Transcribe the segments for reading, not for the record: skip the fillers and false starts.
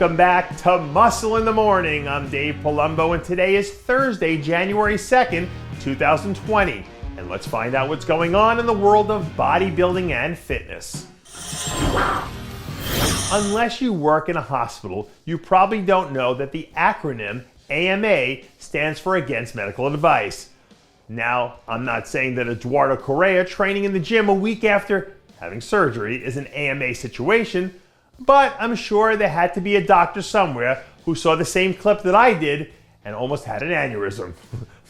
Welcome back to Muscle in the Morning. I'm Dave Palumbo, and today is Thursday, January 2nd, 2020. And let's find out what's going on in the world of bodybuilding and fitness. Unless you work in a hospital, you probably don't know that the acronym AMA stands for Against Medical Advice. Now, I'm not saying that Eduardo Corrêa training in the gym a week after having surgery is an AMA situation, but I'm sure there had to be a doctor somewhere who saw the same clip that I did and almost had an aneurysm.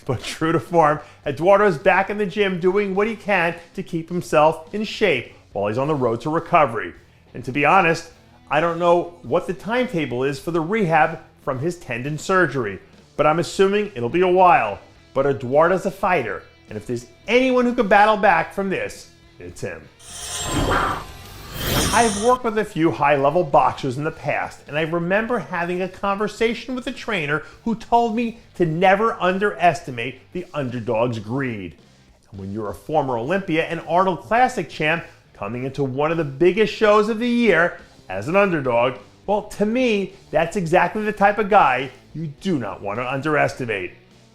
But true to form, Eduardo is back in the gym doing what he can to keep himself in shape while he's on the road to recovery. And to be honest, I don't know what the timetable is for the rehab from his tendon surgery, but I'm assuming it'll be a while. But Eduardo's a fighter, and if there's anyone who can battle back from this, it's him. I've worked with a few high-level boxers in the past, and I remember having a conversation with a trainer who told me to never underestimate the underdog's greed. And when you're a former Olympia and Arnold Classic champ coming into one of the biggest shows of the year as an underdog, well, to me, that's exactly the type of guy you do not want to underestimate.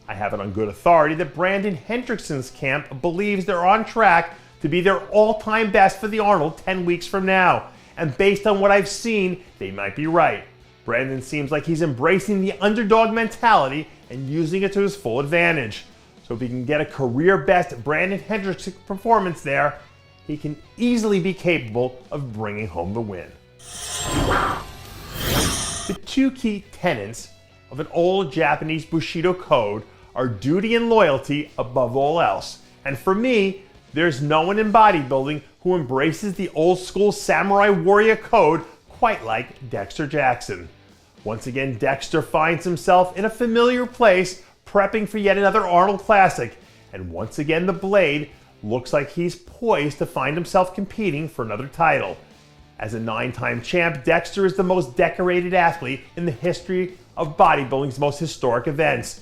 I have it on good authority that Brandon Hendrickson's camp believes they're on track to be their all-time best for the Arnold 10 weeks from now. And based on what I've seen, they might be right. Brandon seems like he's embracing the underdog mentality and using it to his full advantage. So if he can get a career-best Brandon Hendrickson performance there, he can easily be capable of bringing home the win. The two key tenets of an old Japanese Bushido code are duty and loyalty above all else. And for me, there's no one in bodybuilding who embraces the old school samurai warrior code quite like Dexter Jackson. Once again, Dexter finds himself in a familiar place prepping for yet another Arnold Classic. And once again, the Blade looks like he's poised to find himself competing for another title. As a 9-time champ, Dexter is the most decorated athlete in the history of bodybuilding's most historic events.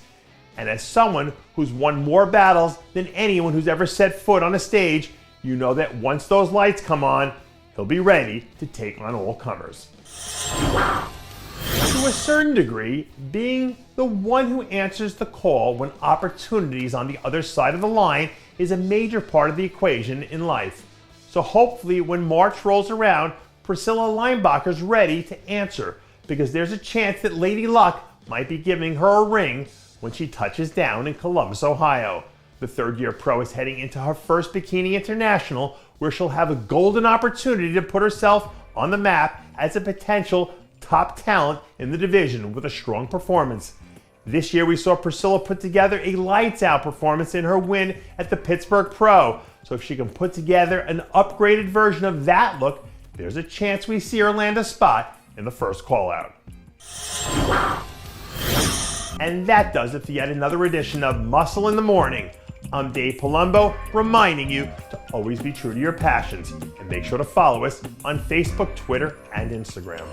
And as someone who's won more battles than anyone who's ever set foot on a stage, you know that once those lights come on, he'll be ready to take on all comers. To a certain degree, being the one who answers the call when opportunities on the other side of the line is a major part of the equation in life. So hopefully when March rolls around, Priscila Leimbacher's ready to answer, because there's a chance that Lady Luck might be giving her a ring when she touches down in Columbus, Ohio. The third-year pro is heading into her first Bikini International, where she'll have a golden opportunity to put herself on the map as a potential top talent in the division with a strong performance. This year we saw Priscila put together a lights-out performance in her win at the Pittsburgh Pro. So if she can put together an upgraded version of that look, there's a chance we see her land a spot in the first call-out. And that does it for yet another edition of Muscle in the Morning. I'm Dave Palumbo, reminding you to always be true to your passions, and make sure to follow us on Facebook, Twitter, and Instagram.